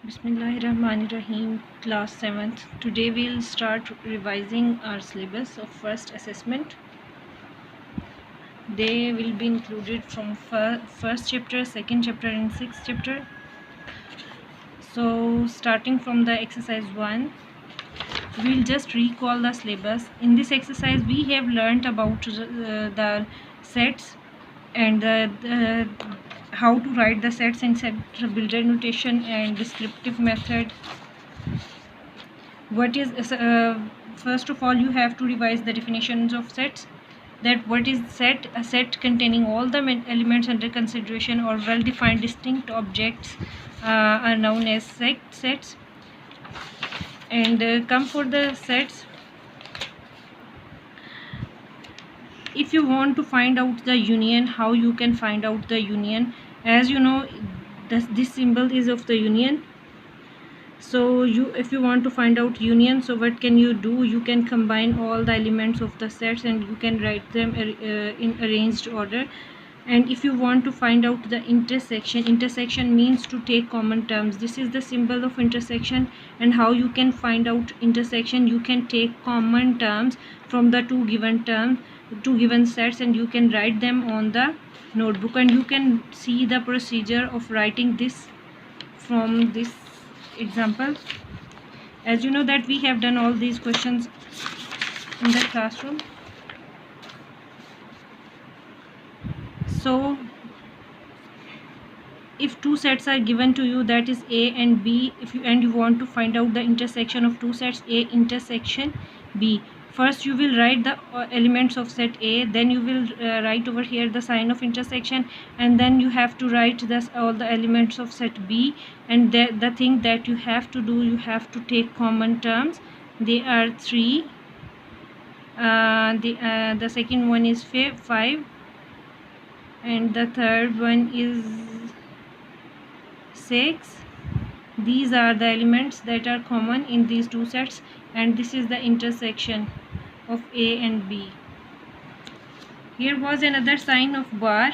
Bismillahirrahmanirrahim, class 7th. Today we'll start revising our syllabus of first assessment. They will be included from first chapter, second chapter and sixth chapter. So starting from the exercise 1, we'll just recall the syllabus. In this exercise we have learnt about the sets and how to write the sets in set builder notation and descriptive method. What is first of all you have to revise the definitions of sets. That what is set? A set containing all the elements under consideration or well defined distinct objects are known as sets. And come for the sets. If you want to find out the union, how you can find out the union? As you know, this symbol is of the union. So if you want to find out union, so what can you do? You can combine all the elements of the sets and you can write them in arranged order. And if you want to find out the intersection means to take common terms. This is the symbol of intersection. And how you can find out intersection? You can take common terms from the two given sets and you can write them on the notebook, and you can see the procedure of writing this from this example. As you know that we have done all these questions in the classroom. So if two sets are given to you, that is A and B, and you want to find out the intersection of two sets A intersection B, first you will write the elements of set A, then you will write over here the sign of intersection, and then you have to write all the elements of set B. And the thing that you have to do, you have to take common terms. They are 3. The second one is 5, and the third one is 6. These are the elements that are common in these two sets, and this is the intersection of A and B. Here was another sign of bar.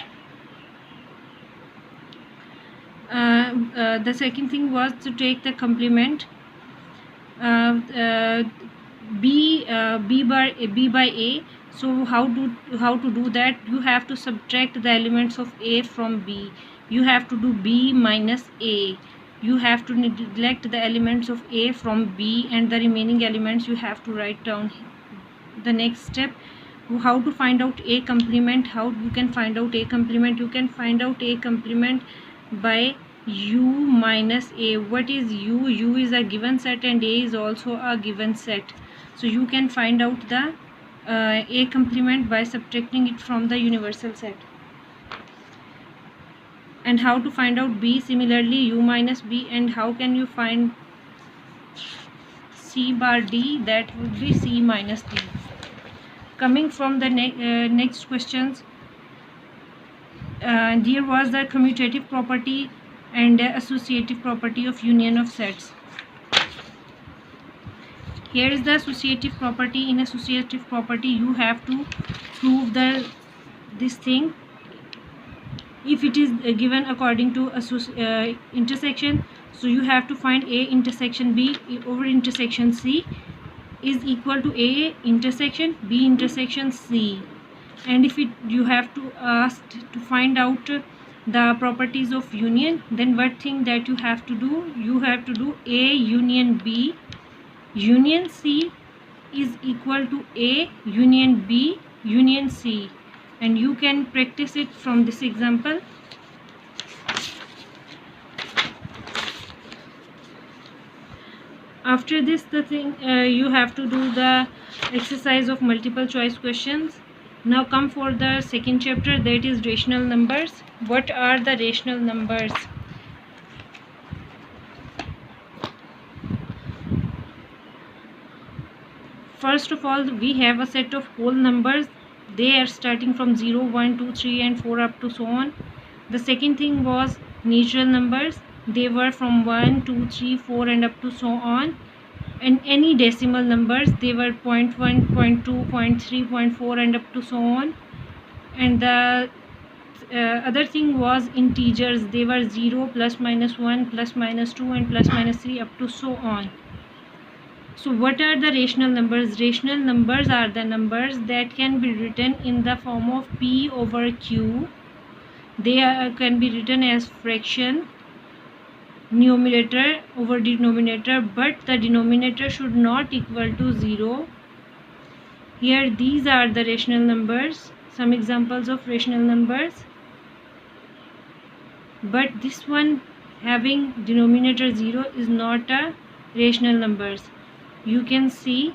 The second thing was to take the complement. B by A. So how to do that? You have to subtract the elements of A from B. You have to do B minus A. You have to neglect the elements of A from B, and the remaining elements you have to write down. The next step, how to find out A complement. How you can find out A complement? You can find out A complement by U minus A. What is U? U is a given set and A is also a given set. So you can find out the A complement by subtracting it from the universal set. And how to find out B? Similarly, U minus B. And how can you find C bar D? That would be C minus D. Coming from the next questions, there was the commutative property and associative property of union of sets. Here is the associative property. In associative property, you have to prove this thing. If it is given according to intersection, so you have to find A intersection B over intersection C is equal to A intersection B intersection C. And if you have to ask to find out the properties of union, then what thing that you have to do? You have to do A union B union C is equal to A union B union C, and you can practice it from this example. After this, the thing you have to do the exercise of multiple choice questions. Now come for the second chapter, that is rational numbers. What are the rational numbers? First of all, we have a set of whole numbers. They are starting from 0, 1, 2, 3 and 4 up to so on. The second thing was natural numbers. They were from 1, 2, 3, 4 and up to so on. And any decimal numbers, they were 0.1, 0.2, 0.3, 0.4 and up to so on. And the other thing was integers. They were 0, plus minus 1, plus minus 2, and plus minus 3, up to so on. So what are the rational numbers? Rational numbers are the numbers that can be written in the form of p over q. They can be written as fraction, numerator over denominator, but the denominator should not equal to 0. Here these are the rational numbers, some examples of rational numbers. But this one having denominator 0 is not a rational numbers. You can see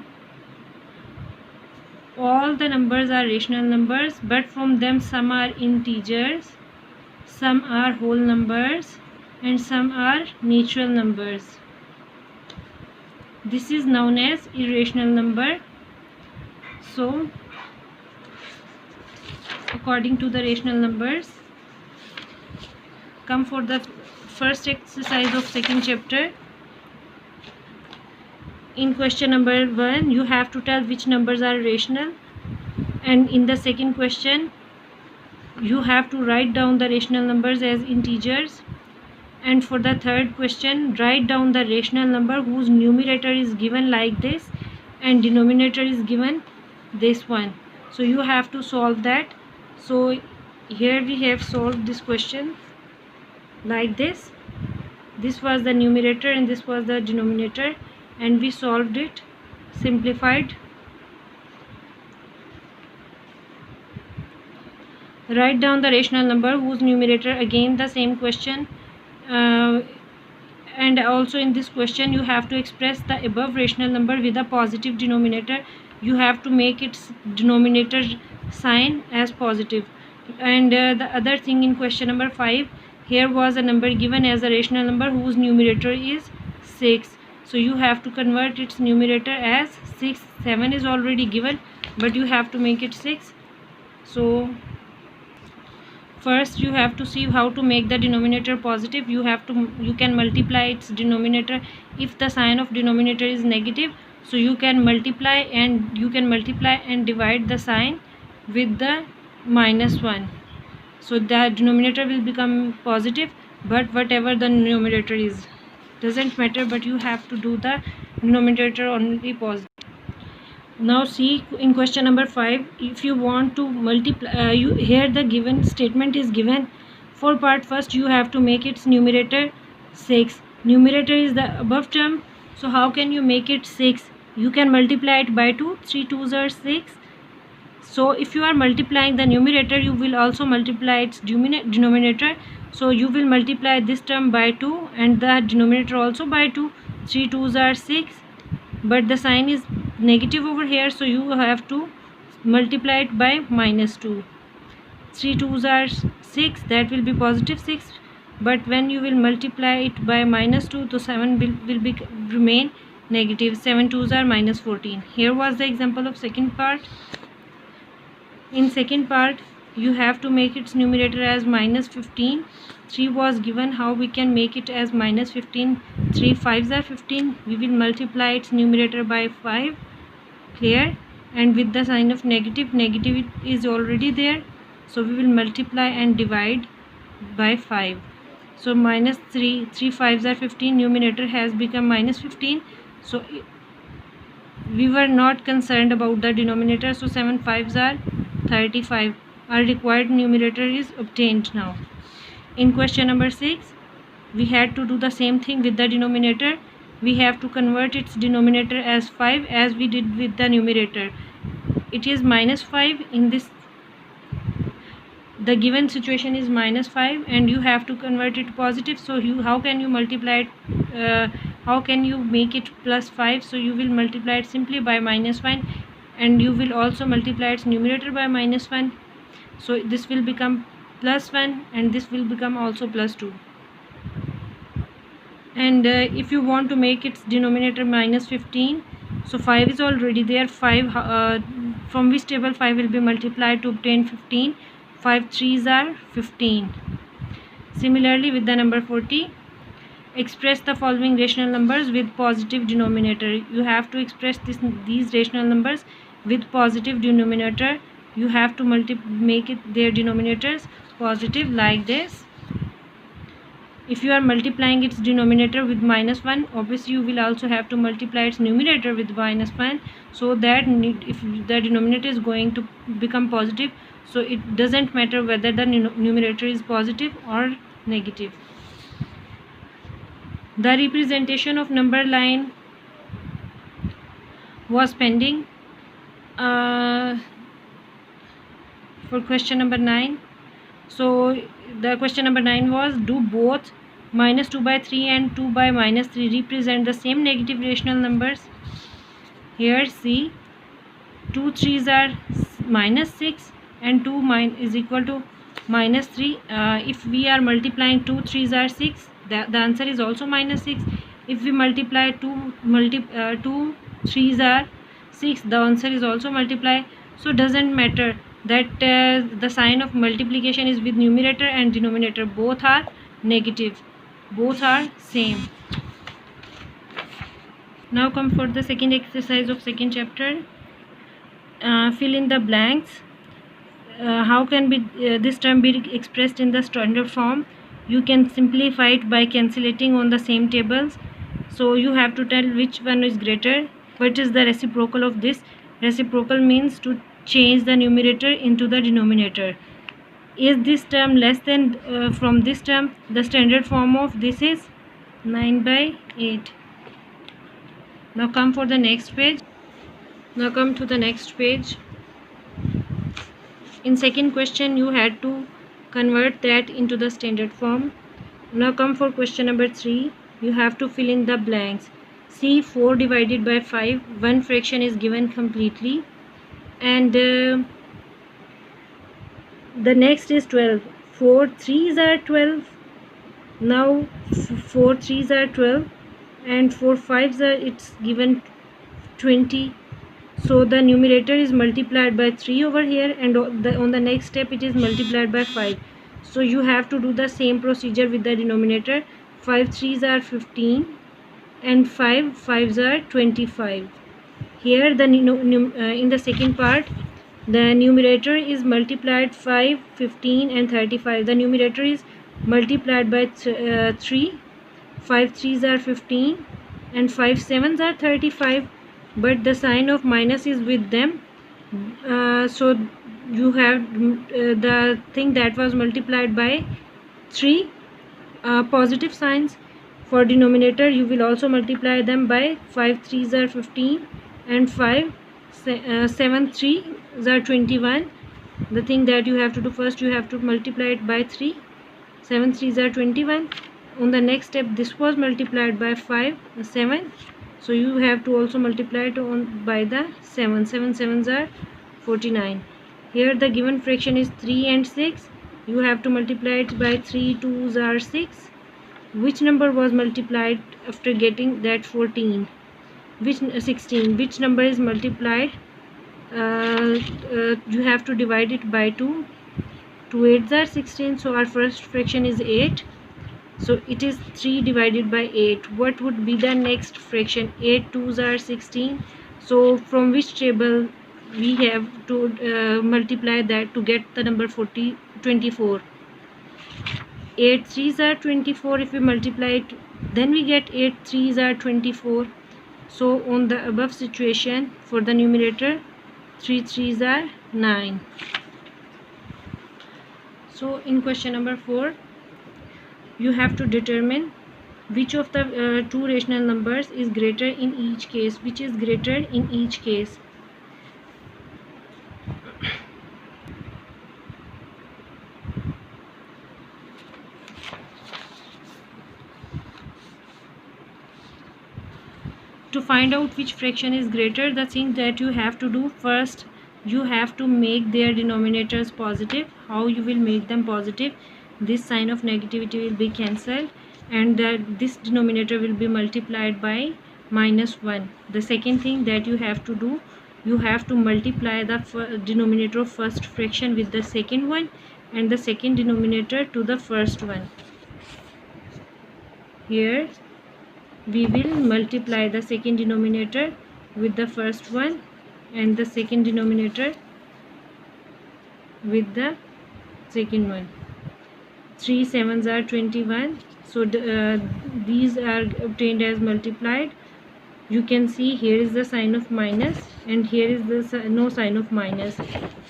all the numbers are rational numbers, but from them some are integers, some are whole numbers, and some are natural numbers. This is known as irrational number. So according to the rational numbers, come for the first exercise of second chapter. In question number 1, you have to tell which numbers are rational, and in the second question you have to write down the rational numbers as integers, and for the third question write down the rational number whose numerator is given like this and denominator is given this one. So you have to solve that. So here we have solved this question like this. This was the numerator and this was the denominator, and we solved it, simplified. Write down the rational number whose numerator, again the same question, and also in this question you have to express the above rational number with a positive denominator. You have to make its denominator sign as positive. And the other thing, in question number 5, here was a number given as a rational number whose numerator is 6. So you have to convert its numerator as 6. 7 is already given, but you have to make it 6. So first you have to see how to make the denominator positive. You can multiply its denominator. If the sign of denominator is negative, so you can multiply and divide the sign with the -1. So the denominator will become positive, but whatever the numerator is doesn't matter, but you have to do the denominator only positive. Now see, in question number 5, if you want to multiply, here the given statement is given. For part first, you have to make its numerator 6. Numerator is the above term, so how can you make it 6? You can multiply it by 2. 3 2s are 6. So if you are multiplying the numerator, you will also multiply its denominator. So you will multiply this term by 2 and the denominator also by 2. 3 2s are 6, but the sign is negative over here, so you have to multiply it by -2. 3 2s are 6, that will be positive 6, but when you will multiply it by -2, so 7 will remain negative. 7 2s are -14. Here was the example of second part. In second part, you have to make its numerator as -15. 3 was given. How we can make it as -15? 3 5s are 15. We will multiply its numerator by 5. Clear? And with the sign of negative is already there, so we will multiply and divide by 5. So -3 3 5s are 15. Numerator has become -15. So we were not concerned about the denominator, so 7 5s are 35. Our required numerator is obtained now. In question number 6, we had to do the same thing with the denominator. We have to convert its denominator as 5 as we did with the numerator. It is -5 in this. The given situation is -5 and you have to convert it positive. So how can you multiply it? How can you make it +5? So you will multiply it simply by -1, and you will also multiply its numerator by -1. So this will become +1 and this will become also +2. And if you want to make its denominator -15, so 5 is already there. 5 from which table 5 will be multiplied to obtain 15? 5 3s are 15. Similarly with the number 40, express the following rational numbers with positive denominator. You have to express these rational numbers with positive denominator. You have to make it their denominators. positive like this. If you are multiplying its denominator with -1, obviously you will also have to multiply its numerator with -1, so that if the denominator is going to become positive, so it doesn't matter whether the numerator is positive or negative. The representation of number line was pending for question number 9. So the question number 9 was, do both -2/3 and 2/-3 represent the same negative rational numbers? Here see, 2 3s are -6 and 2 is equal to -3. If we are multiplying 2 3s are 6, the answer is also -6. If we multiply 2 3s are 6, the answer is also multiply. So doesn't matter that the sign of multiplication is with numerator and denominator, both are negative, both are same. Now come for the second exercise of second chapter. Fill in the blanks. How can this term be expressed in the standard form? You can simplify it by cancellating on the same tables. So you have to tell which one is greater. What is the reciprocal of this? Reciprocal means to change the numerator into the denominator. Is this term less than from this term? The standard form of this is 9/8. Now come for the next page. Now come to the next page. In second question you had to convert that into the standard form. Now come for question number 3. You have to fill in the blanks. See, 4 divided by 5, one fraction is given completely, and the next is 12. 4 3s are 12. Now 4 3s are 12 and 4 5s are, it's given 20. So the numerator is multiplied by 3 over here, and on the next step it is multiplied by 5. So you have to do the same procedure with the denominator. 5 3s are 15 and 5 5s are 25. Here the in the second part, the numerator is multiplied 5, 15 and 35. The numerator is multiplied by 3. 5 3s are 15 and 5 7s are 35, but the sign of minus is with them. So you have the thing that was multiplied by 3 positive signs. For denominator you will also multiply them by 5 3s are 15 and 5 7 3s are 21. The thing that you have to do, first you have to multiply it by 3. 7 3s are 21. On the next step this was multiplied by 5 7, so you have to also multiply it on by the 7. 7 7s are 49. Here the given fraction is 3 and 6. You have to multiply it by 3 2s are 6. Which number was multiplied after getting that 14? Which 16? Which number is multiplied? You have to divide it by 2. 2 8s are 16. So our first fraction is 8. So it is 3 divided by 8. What would be the next fraction? 8 2s are 16. So from which table we have to multiply that to get the number 24? 8 3s are 24. If we multiply it, then we get 8 3s are 24. So on the above situation, for the numerator, 3 3s are 9. So in question number 4, you have to determine which of the two rational numbers is greater in each case. Which is greater in each case? To find out which fraction is greater, the thing that you have to do, first you have to make their denominators positive. How you will make them positive? This sign of negativity will be cancelled, and this denominator will be multiplied by -1. The second thing that you have to do, you have to multiply the denominator of first fraction with the second one, and the second denominator to the first one. Here we will multiply the second denominator with the first one and the second denominator with the second one. 3 sevens are 21. So these are obtained as multiplied. You can see here is the sign of minus and here is the no sign of minus.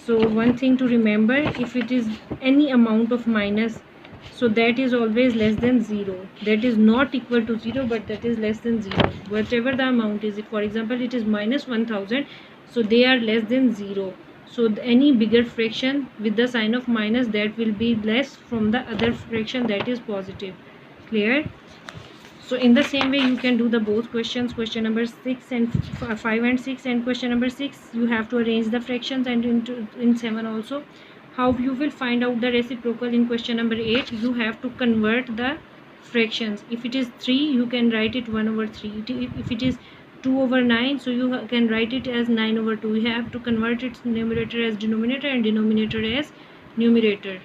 So one thing to remember, if it is any amount of minus, so that is always less than 0. That is not equal to 0, but that is less than 0. Whatever the amount is, if for example it is minus 1000, so they are less than 0. So any bigger fraction with the sign of minus, that will be less from the other fraction that is positive. Clear? So in the same way you can do the both questions, question number 6 and 5 and 6, and question number 6 you have to arrange the fractions, and in 7 also. How you will find out the reciprocal in question number 8, you have to convert the fractions. If it is 3, you can write it 1/3. If it is 2/9, so you can write it as 9/2. You have to convert its numerator as denominator and denominator as numerator.